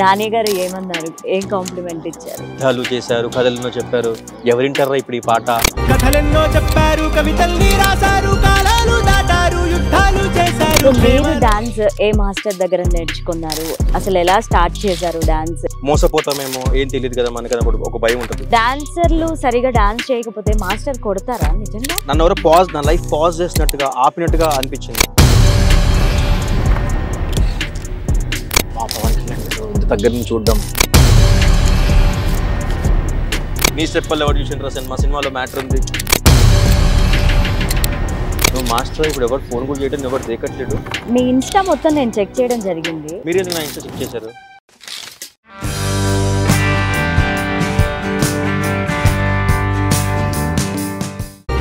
రాణి గారు ఏమన్నారు? ఏం కాంప్లిమెంట్ ఇచ్చారు? కథలు చేశారు, కథలెన్నో చెప్పారు. ఎవరింటారా ఇప్పుడు ఈ పాట? కథలెన్నో చెప్పారు, కవితల్ని రాశారు, కాలాలు దాటారు, యుద్ధాలు చేశారు. మీరు డాన్స్ ఏ మాస్టర్ దగ్గర నేర్చుకున్నారు? అసలు ఎలా స్టార్ట్ చేశారు డాన్స్? మోసపోతామేమో, ఏం తెలియదు కదా మనకి, ఒక భయం ఉంటుంది. డాన్సర్లు సరిగా డాన్స్ చేయకపోతే మాస్టర్ కొడతారా నిజంగా? నన్ను ఎవరో నా లైఫ్ పాజ్ చేసినట్టుగా, ఆపినట్టుగా అనిపించింది. దగ్గర నుంచి చూడడం, నీ స్టెప్పుల్లో ఎవరు చూసిండ్రా సినిమాలో మ్యాటర్ ఉంది. నువ్వు మాస్టర్, ఇప్పుడు ఎవరు ఫోన్ కూడా చేయడం ఎవరు దేకట్లేడు. మీ ఇన్స్టా మొత్తం నేను చెక్ చేయడం జరిగింది. మీరు ఎందుకు నా ఇన్స్టా చెక్ చేశారు?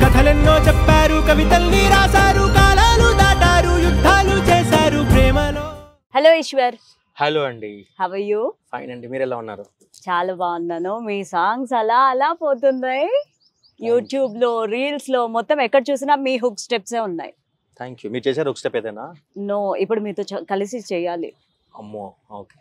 కథలెన్నో చెప్పారు, కవితల్ని రాశారు, కాలాలు దాటారు, యుద్ధాలు చేశారు ప్రేమలో. హలో ఈశ్వర్. హలో అండి. How are you? ఫైన్ అండి, మీరు ఎలా ఉన్నారు? చాలా బాగున్నాను. మీ సాంగ్స్ అలా పోతున్నాయి యూట్యూబ్ లో, రీల్స్ లో, మొత్తం ఎక్కడ చూసినా మీ హుక్ స్టెప్సే ఉన్నాయి. Thank you. మీరు చేశారు ఒక స్టెప్ ఏదైనా? నో, ఇప్పుడు మీతో కలిసి చేయాలి. అమ్మో, ఓకే.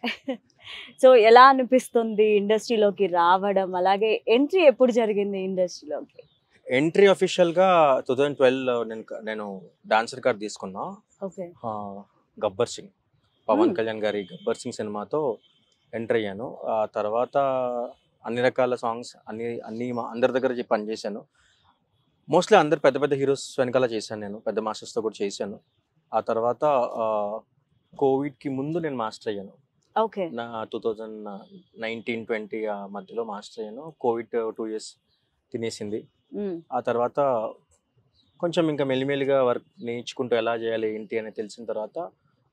సో ఎలా అనిపిస్తుంది ఇండస్ట్రీలోకి రావడం? అలాగే ఎంట్రీ ఎప్పుడు జరిగింది ఇండస్ట్రీలోకి? ఎంట్రీ అఫీషియల్గా 2012 నేను డాన్సర్ కార్డ్ తీసుకున్నా. ఓకే. గబ్బర్ సింగ్, పవన్ కళ్యాణ్ గారి గబ్బర్ సింగ్ సినిమాతో ఎంటర్ అయ్యాను. ఆ తర్వాత అన్ని రకాల సాంగ్స్ అన్ని అందరి దగ్గర పనిచేశాను. మోస్ట్లీ అందరు పెద్ద పెద్ద హీరోస్ వెనకాల చేశాను, నేను పెద్ద మాస్టర్స్తో కూడా చేశాను. ఆ తర్వాత కోవిడ్కి ముందు నేను మాస్టర్ అయ్యాను. ఓకే. నా 2019-20 ఆ మధ్యలో మాస్టర్ అయ్యాను. కోవిడ్ 2 years తినేసింది. ఆ తర్వాత కొంచెం ఇంకా మెల్లిమెల్లిగా వర్క్ నేర్చుకుంటూ ఎలా చేయాలి ఏంటి అని తెలిసిన తర్వాత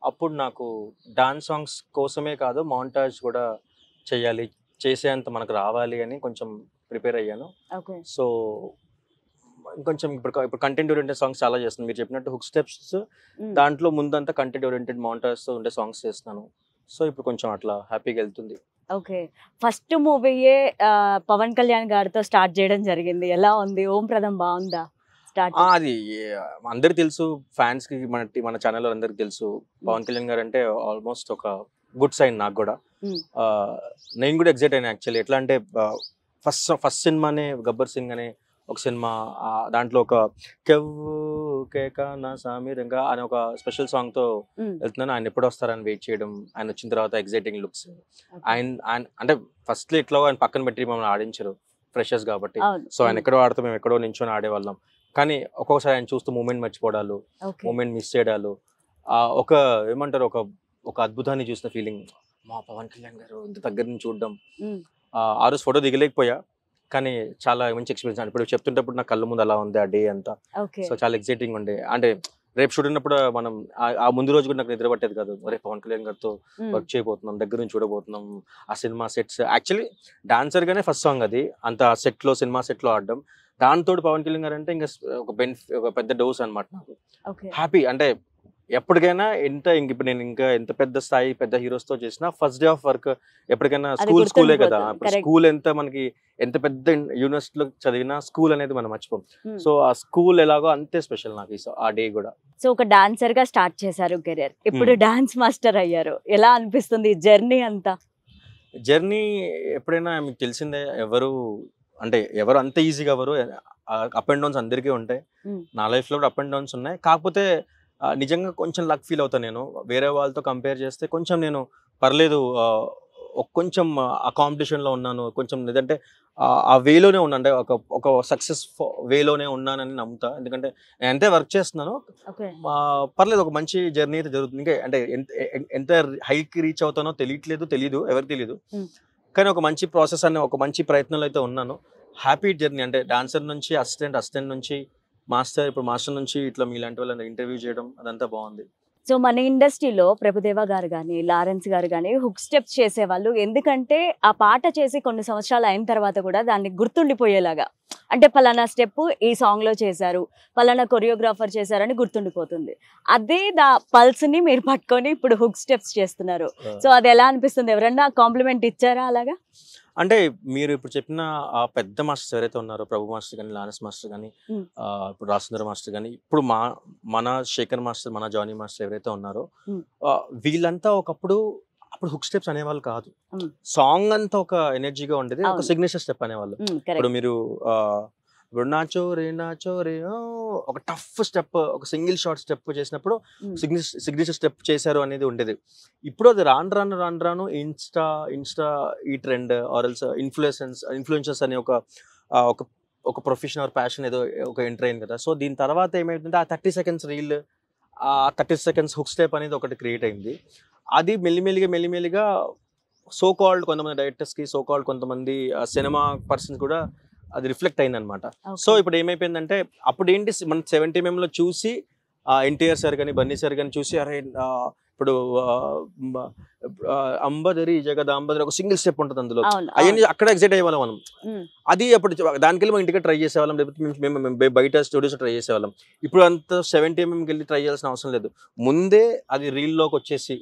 అప్పుడు నాకు డాన్స్ సాంగ్స్ కోసమే కాదు, మౌంటాజ్ కూడా చేయాలి, చేసేంత మనకు రావాలి అని కొంచెం ప్రిపేర్ అయ్యాను. సో ఇంకొంచెం ఇప్పుడు కంటెంట్ ఓరియంటెడ్ సాంగ్స్ చాలా చేస్తున్నాను. మీరు చెప్పినట్టు హుక్ స్టెప్స్ దాంట్లో ముందంతా కంటెంట్ ఓరియంటెడ్ మౌంటాజ్తో ఉండే సాంగ్స్ చేస్తున్నాను. సో ఇప్పుడు కొంచెం అట్లా హ్యాపీగా వెళ్తుంది. ఓకే. ఫస్ట్ మూవీయే పవన్ కళ్యాణ్ గారితో స్టార్ట్ చేయడం జరిగింది. ఎలా ఉంది? ఓం ప్రదం బాగుందా? అది అందరికి తెలుసు, ఫ్యాన్స్ కి, మన ఛానల్ అందరికి తెలుసు. పవన్ కళ్యాణ్ గారు అంటే ఆల్మోస్ట్ ఒక గుడ్ సైన్ నాకు కూడా. నేను కూడా ఎగ్జైట్ అయినా యాక్చువల్లీ. ఎట్లా అంటే ఫస్ట్ సినిమానే గబ్బర్ సింగ్ అనే ఒక సినిమా, దాంట్లో ఒక కెవ్వు కేక నా సామీరంగా అనే ఒక స్పెషల్ సాంగ్ తో వెళ్తున్నాను. ఆయన ఎప్పుడు వస్తారని వెయిట్ చేయడం, ఆయన వచ్చిన తర్వాత ఎగ్జైటింగ్ లుక్స్. ఆయన అంటే ఫస్ట్ ఇట్లా ఆయన పక్కన పెట్టి మమ్మల్ని ఆడించారు, ఫ్రెషర్స్ కాబట్టి. సో ఆయన ఎక్కడో ఆడుతూ మేము ఎక్కడో నించొని ఆడేవాళ్ళం. కానీ ఒక్కొక్కసారి ఆయన చూస్తూ మూమెంట్ మర్చిపోవడాలు, మూమెంట్ మిస్ చేయడాలు, ఒక ఏమంటారు, ఒక అద్భుతాన్ని చూసిన ఫీలింగ్. మా పవన్ కళ్యాణ్ గారు ఇంత దగ్గర నుంచి చూడడం. ఆ రోజు ఫోటో దిగలేకపోయా, కానీ చాలా మంచి ఎక్స్పీరియన్స్. ఇప్పుడు చెప్తుంటప్పుడు నా కళ్ళ ముందు అలా ఉంది ఆ డే అంతా. సో చాలా ఎక్సైటింగ్ ఉండే. అంటే రేపు షూట్ ఉన్నప్పుడు మనం ఆ ముందు రోజు కూడా నాకు నిద్ర పట్టేది కాదు. రేపు పవన్ కళ్యాణ్ గారితో వర్క్ చేయబోతున్నాం, దగ్గర నుంచి చూడబోతున్నాం. ఆ సినిమా సెట్స్, యాక్చువల్లీ డాన్సర్ గానే ఫస్ట్ సాంగ్ అది, అంత సెట్ లో, సినిమా సెట్ లో ఆడడం. దాంతో పవన్ కళ్యాణ్ గారు అంటే ఇంకా ఒక పెద్ద డోస్ అనమాట నాకు. హ్యాపీ అంటే ఎప్పటికైనా ఇప్పుడు నేను ఇంకా ఎంత పెద్ద స్థాయి పెద్ద హీరోస్ తో చేసినా ఫస్ట్ డే ఆఫ్ వర్క్ ఎప్పటికైనా స్కూలే కదా. ఇప్పుడు స్కూల్ ఎంత పెద్ద యూనివర్సిటీలో చదివినా స్కూల్ అనేది మనం మర్చిపోం. సో ఆ స్కూల్ ఎలాగో అంతే స్పెషల్ నాకు ఆ డే కూడా. సో ఒక డాన్సర్ గా స్టార్ట్ చేశారు కెరీర్, ఇప్పుడు డాన్స్ మాస్టర్ అయ్యారు. ఎలా అనిపిస్తుంది జర్నీ అంతా? జర్నీ ఎప్పుడైనా మీకు తెలిసిందే, ఎవరు అంత ఈజీగా ఎవరు, అప్ అండ్ డౌన్స్ అందరికీ ఉంటాయి. నా లైఫ్ లో కూడా అప్ అండ్ డౌన్స్ ఉన్నాయి. కాకపోతే నిజంగా కొంచెం లక్ ఫీల్ అవుతాను నేను. వేరే వాళ్ళతో కంపేర్ చేస్తే కొంచెం నేను పర్లేదు, కొంచెం ఆ కాంపిటీషన్ లో ఉన్నాను, కొంచెం లేదంటే ఆ వేలోనే ఉన్నాను, అంటే ఒక సక్సెస్ వేలోనే ఉన్నానని నమ్ముతా. ఎందుకంటే నేను ఎంతే వర్క్ చేస్తున్నాను, పర్లేదు, ఒక మంచి జర్నీ అయితే జరుగుతుంది. ఇంకా అంటే ఎంత హైకి రీచ్ అవుతానో తెలియదు, ఎవరికి తెలియదు. కానీ ఒక మంచి ప్రాసెస్ అనే ఒక మంచి ప్రయత్నంలో అయితే ఉన్నాను. Happy journey. అంటే డాన్సర్ నుంచి అసిస్టెంట్ నుంచి మాస్టర్, ఇప్పుడు మాస్టర్ నుంచి ఇట్లా మీలాంటి వాళ్ళని ఇంటర్వ్యూ చేయడం, అదంతా బాగుంది. సో మన ఇండస్ట్రీలో ప్రభుదేవ గారు కానీ, లారెన్స్ గారు కానీ హుక్ స్టెప్స్ చేసేవాళ్ళు. ఎందుకంటే ఆ పాట చేసి కొన్ని సంవత్సరాలు అయిన తర్వాత కూడా దాన్ని గుర్తుండిపోయేలాగా, అంటే పలానా స్టెప్ ఈ సాంగ్ లో చేశారు, పలానా కొరియోగ్రాఫర్ చేశారని గుర్తుండిపోతుంది. అదే పల్స్ ని మీరు పట్టుకొని ఇప్పుడు హుక్ స్టెప్స్ చేస్తున్నారు. సో అది ఎలా అనిపిస్తుంది? ఎవరన్నా కాంప్లిమెంట్ ఇచ్చారా అలాగా? అంటే మీరు ఇప్పుడు చెప్పిన ఆ పెద్ద మాస్టర్స్ ఎవరైతే ఉన్నారో, ప్రభు మాస్టర్ కానీ, లారెన్స్ మాస్టర్ కానీ, ఇప్పుడు రాజేంద్ర మాస్టర్ కానీ, ఇప్పుడు మన శేఖర్ మాస్టర్, మన జానీ మాస్టర్ ఎవరైతే ఉన్నారో, వీళ్ళంతా ఒకప్పుడు అప్పుడు హుక్ స్టెప్స్ అనేవాళ్ళు కాదు, Mm. సాంగ్ అంతా ఒక ఎనర్జీగా ఉండేది, ఒక అవును. సిగ్నేచర్ స్టెప్ అనేవాళ్ళు. కరెక్ట్. ఇప్పుడు మీరు ఇప్పుడు నా చోరే ఒక టఫ్ స్టెప్, ఒక సింగిల్ షార్ట్ స్టెప్ చేసినప్పుడు సిగ్నేచర్ స్టెప్ చేశారు అనేది ఉండేది. ఇప్పుడు అది రాను ఇన్స్టా ఈ ట్రెండ్ ఆర్ఎల్స్ ఇన్ఫ్లుయెన్సర్స్ అనే ఒక ప్రొఫెషన్ ఆర్ ప్యాషన్ ఏదో ఒక ఎంటర్ అయింది కదా. సో దీని తర్వాత ఏమైందంటే ఆ 30 seconds రీల్, ఆ 30 seconds హుక్ స్టెప్ అనేది ఒకటి క్రియేట్ అయింది. అది మెల్లిమెల్లిగా సో కాల్డ్ కొంతమంది డైరెక్టర్స్కి, సో కాల్డ్ కొంతమంది సినిమా పర్సన్స్ కూడా అది రిఫ్లెక్ట్ అయింది అనమాట. సో ఇప్పుడు ఏమైపోయిందంటే అప్పుడు ఏంటి, మనం 70mm లో చూసి ఎన్టీఆర్ సార్ కానీ బన్నీ సార్ కానీ చూసి అరే ఇప్పుడు అంబదరి జగదాంబదరి ఒక సింగిల్ స్టెప్ ఉంటుంది అందులో, అవన్నీ అక్కడ ఎగ్జైట్ అయ్యేవాళ్ళం మనం. అది అప్పుడు దానికెళ్ళి మనం ఇంటికి ట్రై చేసేవాళ్ళం, లేకపోతే మేము బయట స్టూడియోస్ ట్రై చేసేవాళ్ళం. ఇప్పుడు అంత 70mm వెళ్ళి ట్రై చేయాల్సిన అవసరం లేదు, ముందే అది రీల్లోకి వచ్చేసి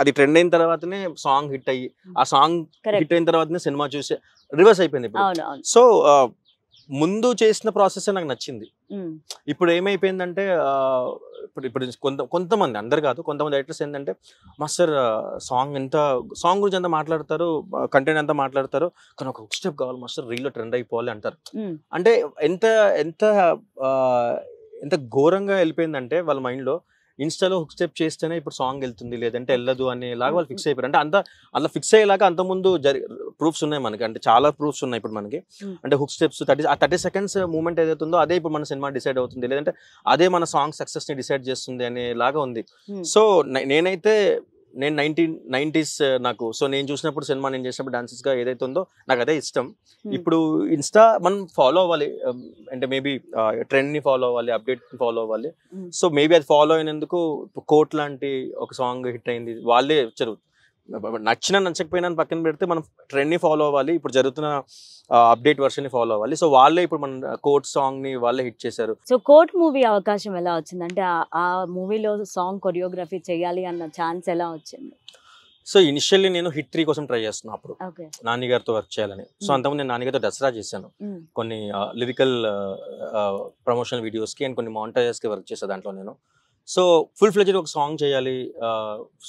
అది ట్రెండ్ అయిన తర్వాతనే సాంగ్ హిట్ అయ్యి, ఆ సాంగ్ హిట్ అయిన తర్వాతనే సినిమా చూసి రివర్స్ అయిపోయింది ఇప్పుడు. సో ముందు చేసిన ప్రాసెస్ నాకు నచ్చింది. ఇప్పుడు ఏమైపోయిందంటే ఇప్పుడు కొంతమంది, అందరు కాదు, కొంతమంది డైరెక్టర్స్ ఏంటంటే మాస్టర్ సాంగ్ గురించి అంతా మాట్లాడతారు, కంటెంట్ అంతా మాట్లాడతారు, కానీ ఒక హుక్ స్టెప్ కావాలి మాస్టర్, రీల్లో ట్రెండ్ అయిపోవాలి అంటారు. అంటే ఎంత ఎంత ఎంత ఘోరంగా వెళ్ళిపోయిందంటే వాళ్ళ మైండ్లో ఇన్స్టాలో హుక్ స్టెప్ చేస్తేనే ఇప్పుడు సాంగ్ వెళ్తుంది, లేదంటే వెళ్ళదు అనేలాగా వాళ్ళు ఫిక్స్ అయిపోయారు. అంటే అలా ఫిక్స్ అయ్యేలాగా అంతకుముందు ప్రూఫ్స్ ఉన్నాయి మనకి, అంటే చాలా ప్రూఫ్స్ ఉన్నాయి ఇప్పుడు మనకి. అంటే హుక్ స్టెప్స్ 30 seconds మూమెంట్ ఏదైతే ఉందో అదే ఇప్పుడు మన సినిమా డిసైడ్ అవుతుంది, లేదంటే అదే మన సాంగ్ సక్సెస్ ని డిసైడ్ చేస్తుంది అనేలాగా ఉంది. సో నేను 1990s నాకు, సో నేను చూసినప్పుడు సినిమా నేను చేసినప్పుడు డాన్సెస్ గా ఏదైతే ఉందో నాకు అదే ఇష్టం. ఇప్పుడు ఇన్స్టా మనం ఫాలో అవ్వాలి, అంటే మేబీ ట్రెండ్ ని ఫాలో అవ్వాలి, అప్డేట్ ని ఫాలో అవ్వాలి. సో మేబీ అది ఫాలో అయినందుకు కోట్ లాంటి ఒక సాంగ్ హిట్ అయింది, వాళ్ళే వచ్చారు. నచ్చకపోయినా పక్కన పెడితే మనం ట్రెండ్ ని ఫాలో అవ్వాలి, ఇప్పుడు జరుగుతున్న అప్డేట్ వర్షన్ ని ఫాలో అవ్వాలి. సో వాళ్ళే ఇప్పుడు మన కోట్ సాంగ్ ని వాళ్ళే హిట్ చేశారు. సో కోట్ మూవీ అవకాశం ఎలా వచ్చింది, అంటే ఆ మూవీలో సాంగ్ కొరియోగ్రఫీ చేయాలి అన్న ఛాన్స్ ఎలా వచ్చింది? సో ఇనిషియల్లీ నేను హిట్ 3 కోసం ట్రై చేస్తున్నా, అప్పుడు నాని గారితో వర్క్ చేయాలని. సో అంతకుముందు నేను నాని గారితో దసరా చేశాను, కొన్ని లిరికల్ ప్రమోషనల్ వీడియోస్ కి అండ్ కొన్ని మాంటేజెస్ కి వర్క్ చేసా దాంట్లో నేను. సో ఫుల్ ఫ్లెడ్జ్డ్ ఒక సాంగ్ చేయాలి,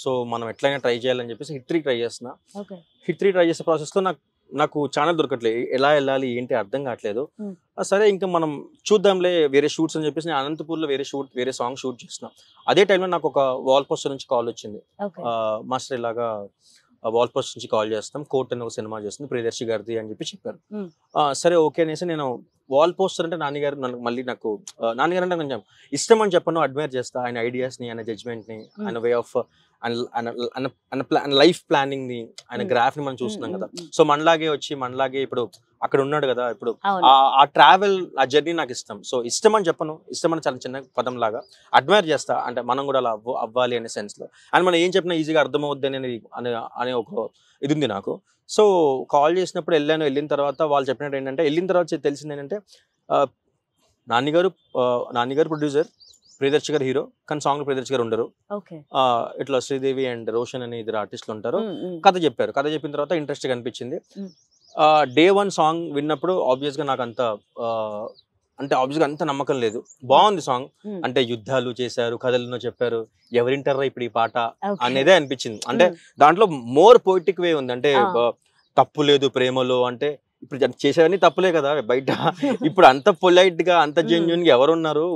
సో మనం ఎట్లయినా ట్రై చేయాలని చెప్పేసి హిట్ 3 ట్రై చేస్తున్నా. హిట్ 3 ట్రై చేసే ప్రాసెస్ లో నాకు ఛానల్ దొరకట్లేదు, ఎలా వెళ్ళాలి ఏంటి అర్థం కావట్లేదు. సరే ఇంకా మనం చూద్దాంలే వేరే షూట్స్ అని చెప్పేసి నేను అనంతపూర్లో వేరే సాంగ్ షూట్ చేస్తున్నా. అదే టైంలో నాకు ఒక వాల్ పోస్టర్ నుంచి కాల్ వచ్చింది, మాస్టర్ ఇలాగా వాల్ పోస్టర్ నుంచి కాల్ చేస్తాం, కోర్ట్ అని ఒక సినిమా చేస్తుంది ప్రియదర్శి గారిది అని చెప్పారు. సరే ఓకే అనేసి నేను వాల్ పోస్టర్ అంటే నాన్నగారు మళ్ళీ నాకు నాన్నగారు అంటే కొంచెం ఇష్టం అని చెప్పను, అడ్మైర్ చేస్తా ఆయన ఐడియాస్ ని, ఆయన జడ్జ్మెంట్ ని, ఆయన వే ఆఫ్ లైఫ్ ప్లానింగ్ ని, ఆయన గ్రాఫ్ ని మనం చూస్తున్నాం కదా. సో మనలాగే ఇప్పుడు అక్కడ ఉన్నాడు కదా, ఇప్పుడు ఆ ట్రావెల్ ఆ జర్నీ నాకు ఇష్టం. సో ఇష్టం అని చెప్పను, ఇష్టం అని చాలా చిన్న పదం లాగా, అడ్మైర్ చేస్తా, అంటే మనం కూడా అలా అవ్వాలి అనే సెన్స్ లో, అండ్ మనం ఏం చెప్పినా ఈజీగా అర్థమవుద్ది అనే ఒక ఇది ఉంది నాకు. సో కాల్ చేసినప్పుడు వెళ్ళిన తర్వాత వాళ్ళు చెప్పినట్టు ఏంటంటే, వెళ్ళిన తర్వాత తెలిసింది ఏంటంటే నాన్నగారు ప్రొడ్యూసర్, ప్రియదర్శి గారు హీరో, కానీ సాంగ్ లో ప్రియదర్శి గారు ఉండరు. ఇట్లా శ్రీదేవి అండ్ రోషన్ అనే ఇద్దరు ఆర్టిస్టులు ఉంటారు. కథ చెప్పిన తర్వాత ఇంట్రెస్ట్ గా అనిపించింది. డే 1 సాంగ్ విన్నప్పుడు ఆబ్వియస్ గా నాకు అంత నమ్మకం లేదు. బాగుంది సాంగ్, అంటే యుద్ధాలు చేశారు, కథలను చెప్పారు, ఎవరింటారా ఇప్పుడు ఈ పాట అనేదే అనిపించింది. అంటే దాంట్లో మోర్ పోయిటిక్ వే ఉంది, అంటే తప్పు లేదు ప్రేమలో, అంటే ఇప్పుడు చేసేవన్నీ తప్పులే కదా బయట. ఇప్పుడు అంత పొలైట్ గా అంత జెన్యున్ గా ఎవరున్నారు?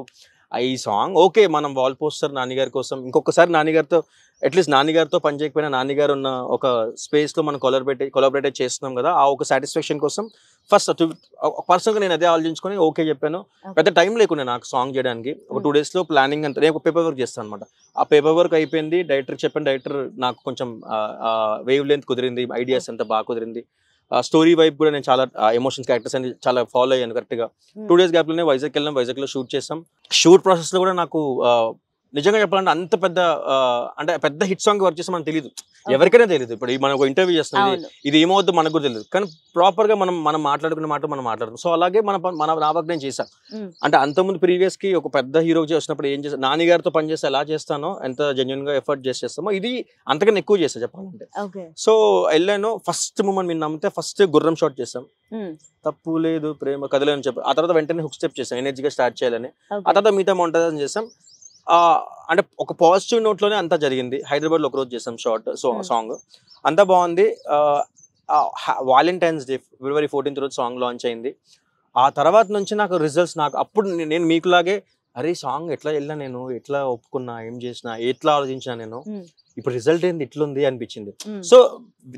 ఈ సాంగ్ ఓకే, మనం వాల్ పోస్టర్ నాన్నగారి కోసం ఇంకొకసారి నాన్నగారితో అట్లీస్ట్ నాన్నగారితో పని చేయకపోయినా నాన్నగారు ఉన్న ఒక స్పేస్ లో మనం కొలాబరేట్ చేస్తున్నాం కదా, ఆ ఒక సాటిస్ఫాక్షన్ కోసం ఫస్ట్ పర్సనల్ గా నేను అదే ఆలోచించుకొని ఓకే చెప్పాను. పెద్ద టైం లేకుండా నాకు సాంగ్ చేయడానికి, ఒక 2 days లో ప్లానింగ్ అంతా, నేను ఒక పేపర్ వర్క్ చేస్తాను అనమాట. ఆ పేపర్ వర్క్ అయిపోయింది, డైరెక్టర్ చెప్పాను, డైరెక్టర్ నాకు కొంచెం వేవ్ లెంత్ కుదిరింది, ఐడియాస్ అంతా బాగా కుదిరింది. స్టోరీ వైపు కూడా నేను చాలా ఎమోషన్స్ క్యారెక్టర్స్ అని చాలా ఫాలో అయ్యాను కరెక్ట్ గా. 2 days గ్యాప్ లోనే వైజాగ్ లో షూట్ చేసాం. షూట్ ప్రాసెస్ లో కూడా నాకు నిజంగా చెప్పాలంటే అంత పెద్ద హిట్ సాంగ్ వర్క్ చేస్తే మనకు తెలియదు, ఎవరికైనా తెలియదు. ఇప్పుడు మనం ఒక ఇంటర్వ్యూ చేస్తాం, ఇది ఏమవుద్దో మనకు కూడా తెలియదు, కానీ ప్రాపర్ గా మనం మాట్లాడుకునే మాట మనం మాట్లాడుతాం. సో అలాగే నా వర్క్ నేను చేశాను. అంటే అంతకుముందు ప్రీవియస్ కి ఒక పెద్ద హీరో చేసినప్పుడు ఏం చేస్తాను, నాన్నగారితో పనిచేస్తే ఎలా చేస్తానో, ఎంత జెన్యున్ గా ఎఫర్ట్ చేస్తామో, ఇది అంతకన్నా ఎక్కువ చేస్తా చెప్పాలంటే. సో వెళ్ళాను, ఫస్ట్ మూమెంట్ మీరు నమ్మితే ఫస్ట్ గుర్రం షాట్ చేస్తాం, తప్పు లేదు ప్రేమ కథలేని చెప్పి, ఆ తర్వాత వెంటనే హుక్ స్టెప్ చేసాం ఎనర్జీగా స్టార్ట్ చేయాలని, ఆ తర్వాత మిగతా మౌంటేజ్ చేసాం. అంటే ఒక పాజిటివ్ నోట్ లోనే అంతా జరిగింది. హైదరాబాద్ లో ఒక రోజు చేసాం షార్ట్ సాంగ్, అంతా బాగుంది. వాలంటైన్స్ డే February 14th రోజు సాంగ్ లాంచ్ అయింది. ఆ తర్వాత నుంచి నాకు రిజల్ట్స్, నాకు అప్పుడు నేను మీకులాగే అరే సాంగ్ ఎట్లా వెళ్ళినా, నేను ఎట్లా ఒప్పుకున్నా, ఏం చేసినా, ఎట్లా ఆలోచించినా, నేను ఇప్పుడు రిజల్ట్ ఏంది ఇట్లుంది అనిపించింది. సో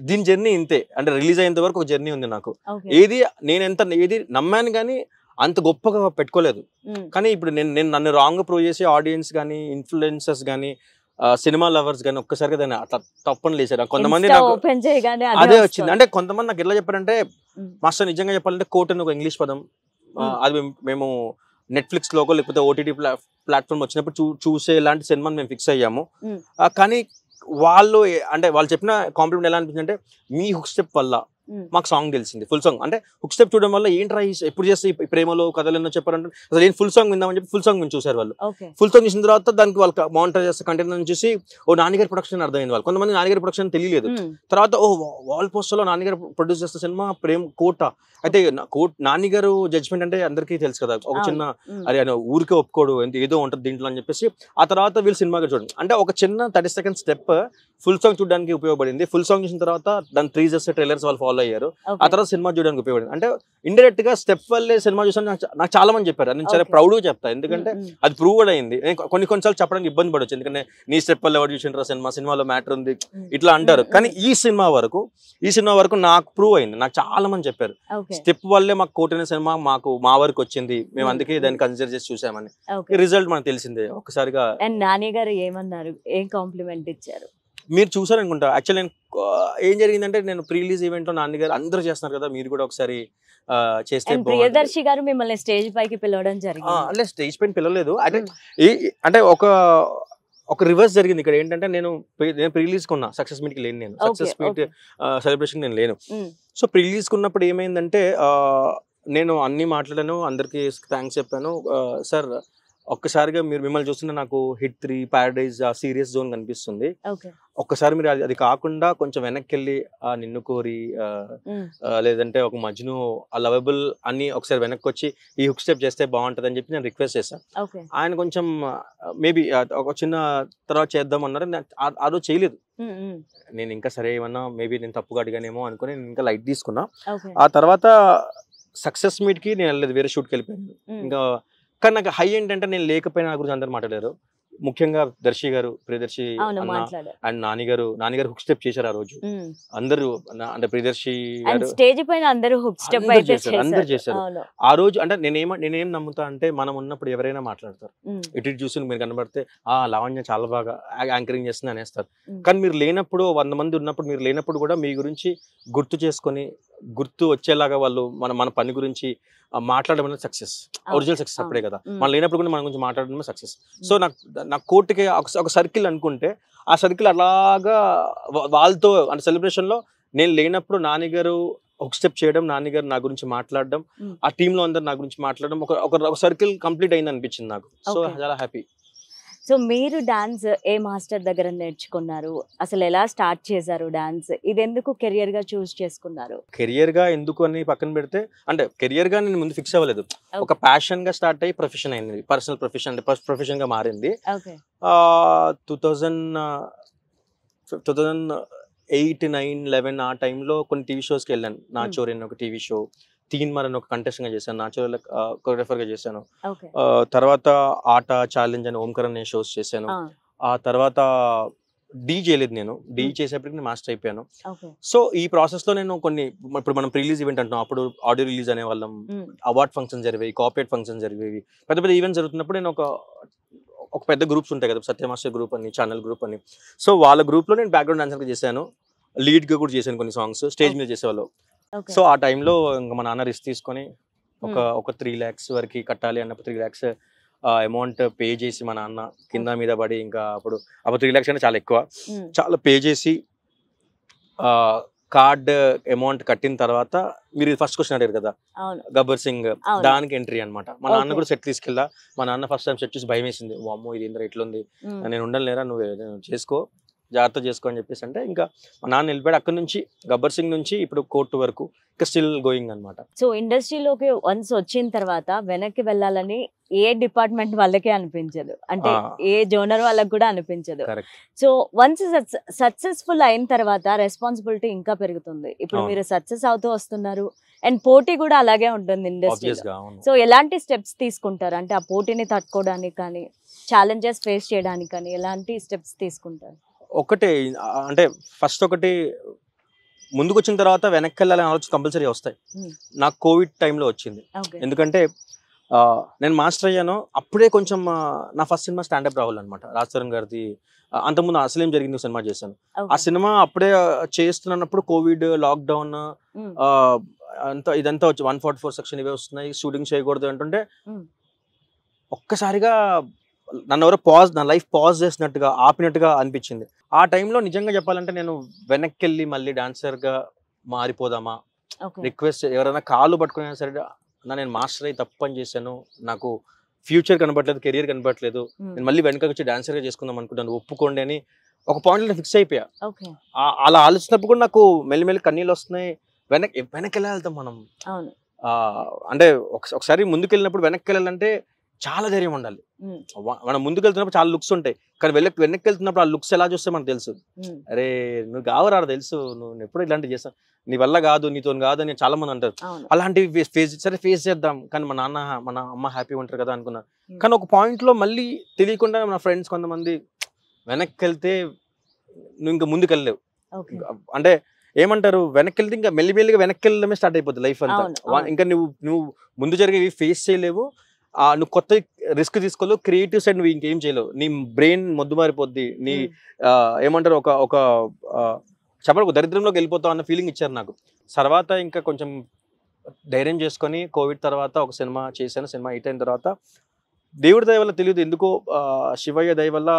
దీని జర్నీ ఇంతే, అంటే రిలీజ్ అయ్యేంత వరకు ఒక జర్నీ ఉంది నాకు. ఏది నమ్మాను కానీ అంత గొప్పగా పెట్టుకోలేదు. కానీ ఇప్పుడు నేను నన్ను రాంగ్ ప్రూవ్ చేసి ఆడియన్స్ కానీ, ఇన్ఫ్లుయెన్సర్స్ కానీ, సినిమా లవర్స్ కానీ ఒక్కసారిగా దాన్ని అట్లా తప్పని లేచారు. కొంతమంది నాకు అదే వచ్చింది. అంటే కొంతమంది నాకు ఎట్లా చెప్పారంటే, మాస్టర్ నిజంగా చెప్పాలంటే కోట్ అని ఒక ఇంగ్లీష్ పదం, అది మేము నెట్ఫ్లిక్స్ లోకో లేకపోతే ఓటీటీ ప్లాట్ఫామ్ వచ్చినప్పుడు చూసే ఇలాంటి సినిమాని మేము ఫిక్స్ అయ్యాము. కానీ వాళ్ళు చెప్పిన కాంప్లిమెంట్ ఎలా అనిపించింది అంటే, మీ హుక్ స్టెప్ వల్ల మాకు సాంగ్ తెలిసింది, ఫుల్ సాంగ్. అంటే హుక్ స్టెప్ చూడడం వల్ల ఏంట్రా ఎప్పుడు చేస్తే ప్రేమలో కథలు ఎన్నో చెప్పారంటే అసలు ఏం ఫుల్ సాంగ్ విందామని చెప్పి ఫుల్ సాంగ్ మేము చూసారు వాళ్ళు. ఫుల్ సాంగ్ చూసిన తర్వాత దానికి వాళ్ళకి మానిటర్ చేస్తే కంటెంట్ చూసి ఓ నాన్నగారి ప్రొడక్షన్ అర్థమైంది వాళ్ళు. కొంతమంది నాన్నగారి ప్రొడక్షన్ తెలియలేదు. తర్వాత ఓ వాల్ పోస్టర్ లో నాన్నగారు ప్రొడ్యూస్ చేస్తే సినిమా ప్రేమ కోట. అయితే నాన్నగారు జడ్జ్మెంట్ అంటే అందరికీ తెలుసు కదా, ఒక చిన్న అరే ఊరికే ఒప్పుకోడు, ఏదో ఉంటుంది దీంట్లో అని చెప్పేసి ఆ తర్వాత వీళ్ళు సినిమాగా చూడండి. అంటే ఒక చిన్న 30 seconds స్టెప్ ఫుల్ సాంగ్ చూడడానికి ఉపయోగపడింది. ఫుల్ సాంగ్ చూసిన తర్వాత దాని టీజర్స్ ట్రైలర్స్ వాళ్ళు ఫాలో అయ్యారు. ఆ తర్వాత సినిమా చూడడానికి ఉపయోగపడింది. అంటే ఇండైరెక్ట్ గా స్టెప్ వల్లే సినిమా చూసాను నాకు చాలా మంది చెప్పారు. నేను చాలా ప్రౌడ్ గా చెప్తా, ఎందుకంటే అది ప్రూవ్ కూడా అయింది. కొన్నిసార్లు చెప్పడానికి ఇబ్బంది పడవచ్చు, ఎందుకంటే నీ స్టెప్ వల్ల ఎవరు చూసిండ్రా సినిమాలో మ్యాటర్ ఉంది ఇట్లా అంటారు. కానీ ఈ సినిమా వరకు నాకు ప్రూవ్ అయింది. నాకు చాలా మంది చెప్పారు స్టెప్ వల్లే మాకు కోటిన సినిమా మా వరకు వచ్చింది, మేము అందుకే దాన్ని కన్సిడర్ చేసి చూసామని. రిజల్ట్ మనకు తెలిసిందే ఒక్కసారిగా. నాని గారు ఏమన్నారు, ఏం కాంప్లిమెంట్ ఇచ్చారు? మీరు చూసారనుకుంటా. యాక్చువల్లీ ఏం జరిగిందంటే, నేను ప్రీ రిలీజ్ ఈవెంట్ లో నాన్నగారు అందరూ చేస్తున్నారు కదా, మీరు కూడా ఒకసారి చేస్తే. ప్రియదర్శి గారు మిమ్మల్ని స్టేజ్ పైకి పిలవడం జరిగింది. అంటే స్టేజ్ పైన పిలవలేదు, అంటే ఒక రివర్స్ జరిగింది ఇక్కడ. ఏంటంటే నేను ప్రీ రిలీజ్ కున్నా, సక్సెస్ మీట్ కి లేను, నేను సక్సెస్ మీట్ సెలబ్రేషన్ నేను లేను. సో ప్రీ రిలీజ్ కున్నప్పుడు ఏమైందంటే, నేను అన్ని మాట్లాడాను, అందరికి థ్యాంక్స్ చెప్పాను. సార్ ఒక్కసారిగా మిమ్మల్ని చూస్తుంటే నాకు హిట్ 3, ప్యారడైజ్, సీరియస్ జోన్ కనిపిస్తుంది. ఒక్కసారి మీరు అది కాకుండా కొంచెం వెనక్కి వెళ్ళి నిన్ను కోరి, లేదంటే ఒక మజ్ను, లవబుల్ అన్ని ఒకసారి వెనక్కి వచ్చి ఈ హుక్ స్టెప్ చేస్తే బాగుంటది అని చెప్పి నేను రిక్వెస్ట్ చేశాను. ఆయన కొంచెం మేబీ ఒక చిన్న తర్వాత చేద్దాం అన్నారు. ఆ రోజు చేయలేదు. నేను ఇంకా సరే ఏమన్నా మేబీ నేను తప్పుగా అడిగానేమో అనుకుని నేను ఇంకా లైట్ తీసుకున్నా. ఆ తర్వాత సక్సెస్ మీట్ కి నేను వెళ్ళలేదు, వేరే షూట్కి వెళ్ళిపోయాను. ఇంకా కానీ నాకు హై ఏంటంటే, నేను లేకపోయినా నా గురించి అందరు మాట్లాడారు. ముఖ్యంగా దర్శి గారు, ప్రియదర్శి అండ్ నాన్నగారు హుక్ స్టెప్ చేశారు ఆ రోజు. అందరూ అంటే ప్రియదర్శి గారు స్టేజ్ పైన అందరూ హుక్ స్టెప్ అందరు చేశారు ఆ రోజు. అంటే నేనేం నమ్ముతా అంటే, మనం ఉన్నప్పుడు ఎవరైనా మాట్లాడతారు, ఇటు చూసి మీరు కనబడితే లావణ్య చాలా బాగా యాంకరింగ్ చేస్తుంది అనేస్తారు. కానీ మీరు లేనప్పుడు, 100 మంది ఉన్నప్పుడు మీరు లేనప్పుడు కూడా మీ గురించి గుర్తు వచ్చేలాగా వాళ్ళు మన పని గురించి మాట్లాడడం అనేది సక్సెస్, ఒరిజినల్ సక్సెస్ అప్పుడే కదా. మనం లేనప్పుడు కూడా మన గురించి మాట్లాడడమే సక్సెస్. సో నాకు కోర్టుకి ఒక సర్కిల్ అనుకుంటే, ఆ సర్కిల్ అలాగా వాళ్ళతో అంటే సెలబ్రేషన్ లో నేను లేనప్పుడు నాన్నగారు ఒక స్టెప్ చేయడం, నాన్నగారు నా గురించి మాట్లాడడం, ఆ టీమ్ లో అందరు నా గురించి మాట్లాడడం, ఒక సర్కిల్ కంప్లీట్ అయింది అనిపించింది నాకు. సో చాలా హ్యాపీ. సో మీరు డాన్స్ ఏ మాస్టర్ దగ్గర నేర్చుకున్నారు, అసలు ఎలా స్టార్ట్ చేశారు డాన్స్, ఇది ఎందుకు కెరియర్ గా చూస్ చేసుకున్నారు? కెరియర్ గా ఎందుకు అని పక్కన పెడితే, అంటే కెరియర్ గా నేను ముందు ఫిక్స్ అవ్వలేదు. ఒక ప్యాషన్ గా స్టార్ట్ అయ్యి ప్రొఫెషన్ అయింది, పర్సనల్ ప్రొఫెషన్ అంటే ఫస్ట్ ప్రొఫెషన్ గా మారింది. 2008, 9, 11 ఆ టైంలో కొన్ని టీవీ షోస్కి వెళ్ళాను. నా చోరీ అని ఒక టీవీ షో, తీన్ మర్ అని ఒక కంటెస్టెంట్ గా చేశాను, నా చోరీ కొరియోగ్రాఫర్ గా చేశాను. తర్వాత ఆట ఛాలెంజ్ అని ఓంకర్ అనే షోస్ చేశాను. ఆ తర్వాత డీ చేయలేదు, నేను డీ చేసేప్పటికి నేను మాస్టర్ అయిపోయాను. సో ఈ ప్రాసెస్ లో నేను ఇప్పుడు మనం ప్రీ రిలీజ్ ఈవెంట్ అంటున్నాం, అప్పుడు ఆడియో రిలీజ్ అనే వాళ్ళం, అవార్డ్ ఫంక్షన్ జరిగేవి, కాపరేట్ ఫంక్షన్ జరిగేవి, పెద్ద ఈవెంట్స్ జరుగుతున్నప్పుడు నేను ఒక పెద్ద గ్రూప్స్ ఉంటాయి కదా, సత్య మాస్టర్ గ్రూప్ అని, ఛానల్ గ్రూప్ అని. సో వాళ్ళ గ్రూప్ లో నేను బ్యాక్గ్రౌండ్ డాన్సర్ గా చేశాను, లీడ్ గా కూడా చేశాను, కొన్ని సాంగ్స్ స్టేజ్ మీద చేసేవాళ్ళు. సో ఆ టైంలో ఇంకా మా నాన్న రిస్క్ తీసుకొని ఒక 3 lakhs వరకు కట్టాలి అన్నప్పుడు 3 lakhs అమౌంట్ పే చేసి మా నాన్న కింద మీద పడి, ఇంకా అప్పుడు 3 lakhs అంటే చాలా ఎక్కువ, చాలా పే చేసి కార్డ్ అమౌంట్ కట్టిన తర్వాత, మీరు ఫస్ట్ క్వశ్చన్ అడిగారు కదా గబ్బర్ సింగ్, దానికి ఎంట్రీ అనమాట. మా నాన్న కూడా సెట్ తీసుకెళ్ళా. మా నాన్న ఫస్ట్ టైం సెట్ చూసి భయం వేసింది, అమ్మో ఇది ఇంద్ర ఇట్లుంది, నేను ఉండలేరా, నువ్వు చేసుకో జాగ్రత్త చేసుకో అని చెప్పేసి అంటే ఇంకా మా నాన్న వెళ్ళిపోయాడు. అక్కడ నుంచి గబ్బర్ సింగ్ నుంచి ఇప్పుడు కోర్టు వరకు ఇంకా స్టిల్ గోయింగ్ అనమాట. సో ఇండస్ట్రీలోకి వన్స్ వచ్చిన తర్వాత వెనక్కి వెళ్ళాలని ఏ డిపార్ట్మెంట్ వాళ్ళకే అనిపించదు, అంటే ఏ జోనర్ వాళ్ళకి కూడా అనిపించదు. సో వన్స్ సక్సెస్ఫుల్ అయిన తర్వాత రెస్పాన్సిబిలిటీ ఇంకా పెరుగుతుంది. ఇప్పుడు మీరు సక్సెస్ అవుతూ వస్తున్నారు అండ్ పోటీ కూడా అలాగే ఉంటుంది ఇండస్ట్రీలో. సో ఎలాంటి స్టెప్స్ తీసుకుంటారు, అంటే ఆ పోటీని తట్టుకోవడానికి కానీ ఛాలెంజెస్ ఫేస్ చేయడానికి కానీ ఎలాంటి స్టెప్స్ తీసుకుంటారు? ఒకటే అంటే ఫస్ట్ ఒకటి ముందుకు వచ్చిన తర్వాత వెనక్కి వెళ్ళాలని ఆలోచన కంపల్సరీ వస్తాయి. నాకు కోవిడ్ టైంలో వచ్చింది. ఎందుకంటే నేను మాస్టర్ అయ్యాను అప్పుడే. కొంచెం నా ఫస్ట్ సినిమా స్టాండప్ రాహుల్ అనమాట, రాజ్ తరుణ్ గారిది. అంతకుముందు అసలేం జరిగింది సినిమా చేశాను. ఆ సినిమా అప్పుడే చేస్తున్నప్పుడు కోవిడ్, లాక్డౌన్ అంతా ఇదంతా వచ్చి 144 సెక్షన్ ఇవే వస్తున్నాయి, షూటింగ్ చేయకూడదు అంటుంటే ఒక్కసారిగా నన్ను ఎవరో నా లైఫ్ పాజ్ చేసినట్టుగా ఆపినట్టుగా అనిపించింది. ఆ టైంలో నిజంగా చెప్పాలంటే నేను వెనక్కి వెళ్ళి మళ్ళీ డాన్సర్గా మారిపోదామా, రిక్వెస్ట్ ఎవరైనా కాళ్ళు పట్టుకునే సరే నేను మాస్టర్ అయ్యి తప్పు పని చేశాను, నాకు ఫ్యూచర్ కనబడలేదు, కెరియర్ కనబడలేదు, నేను మళ్ళీ వెనకకి వచ్చి డాన్సర్గా చేసుకుందాం అనుకుంటాను, ఒప్పుకోండి అని ఒక పాయింట్లో ఫిక్స్ అయిపోయా. అలా ఆలోచించినప్పుడు కూడా నాకు మెల్లిమెల్లి కన్నీళ్ళు వస్తున్నాయి. వెనక్కి వెళ్ళాలి మనం. అంటే ఒకసారి ముందుకు వెళ్ళినప్పుడు వెనక్కి వెళ్ళాలంటే చాలా ధైర్యం ఉండాలి. మనం ముందుకు వెళ్తున్నప్పుడు చాలా లుక్స్ ఉంటాయి, కానీ వెనక్కి వెళ్తున్నప్పుడు ఆ లుక్స్ ఎలా చూస్తే మనకు తెలుసు. అరే నువ్వు కావరా తెలుసు, నువ్వు ఎప్పుడు ఇలాంటివి చేస్తావు, నీ వల్ల కాదు, నీతో కాదు అని చాలా మంది అంటారు. అలాంటివి ఫేస్ చేద్దాం, కానీ మా అమ్మ హ్యాపీగా ఉంటారు కదా అనుకున్నా. కానీ ఒక పాయింట్ లో మళ్ళీ తెలియకుండా నా ఫ్రెండ్స్ కొంతమంది వెనక్కి వెళ్తే నువ్వు ఇంకా ముందుకు వెళ్ళలేవు, అంటే ఏమంటారు వెనక్కి వెళ్తే ఇంకా మెల్లిమెల్లిగా వెనక్కి వెళ్ళడమే స్టార్ట్ అయిపోతుంది లైఫ్ అంతా. ఇంకా నువ్వు ముందు జరిగేవి ఫేస్ చేయలేవు, నువ్వు కొత్త రిస్క్ తీసుకోలేవు, క్రియేటివ్ సైడ్ నువ్వు ఇంకేం చేయలేవు, నీ బ్రెయిన్ మొద్దుమారిపోద్ది, నీ ఏమంటారు ఒక చెప్పడానికి దరిద్రంలోకి వెళ్ళిపోతావు అన్న ఫీలింగ్ ఇచ్చారు నాకు. తర్వాత ఇంకా కొంచెం ధైర్యం చేసుకొని కోవిడ్ తర్వాత ఒక సినిమా చేశాను. సినిమా హిట్ అయిన తర్వాత దేవుడి దయ వల్ల తెలియదు ఎందుకో, శివయ్య దయ వల్ల